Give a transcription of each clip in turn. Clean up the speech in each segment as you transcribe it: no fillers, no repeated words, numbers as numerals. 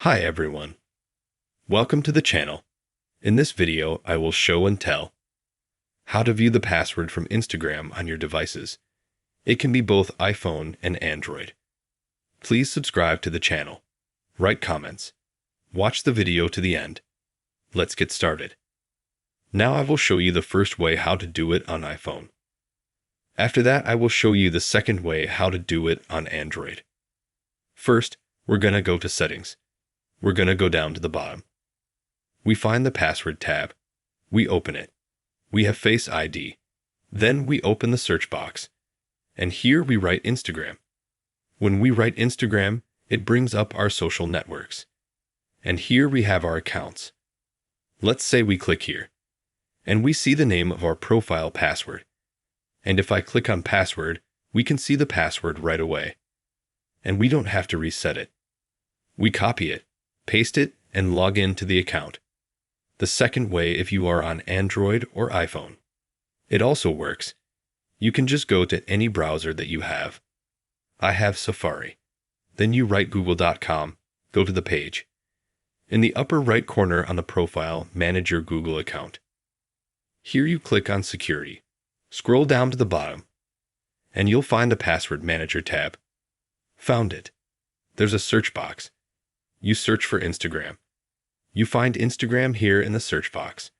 Hi everyone. Welcome to the channel. In this video, I will show and tell how to view the password from Instagram on your devices. It can be both iPhone and Android. Please subscribe to the channel. Write comments. Watch the video to the end. Let's get started. Now I will show you the first way how to do it on iPhone. After that, I will show you the second way how to do it on Android. First, we're going to go to Settings. We're going to go down to the bottom. We find the Password tab. We open it. We have Face ID. Then we open the search box. And here we write Instagram. When we write Instagram, it brings up our social networks. And here we have our accounts. Let's say we click here. And we see the name of our profile password. And if I click on Password, we can see the password right away. And we don't have to reset it. We copy it, paste it, and log in to the account. The second way if you are on Android or iPhone. It also works. You can just go to any browser that you have. I have Safari. Then you write google.com, go to the page. In the upper right corner on the profile, manage your Google account. Here you click on Security. Scroll down to the bottom, and you'll find the Password Manager tab. Found it. There's a search box. You search for Instagram. You find Instagram here in the search box.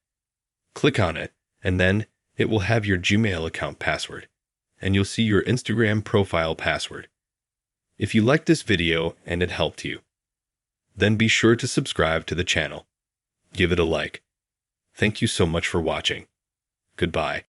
Click on it, and then it will have your Gmail account password, and you'll see your Instagram profile password. If you liked this video and it helped you, then be sure to subscribe to the channel. Give it a like. Thank you so much for watching. Goodbye.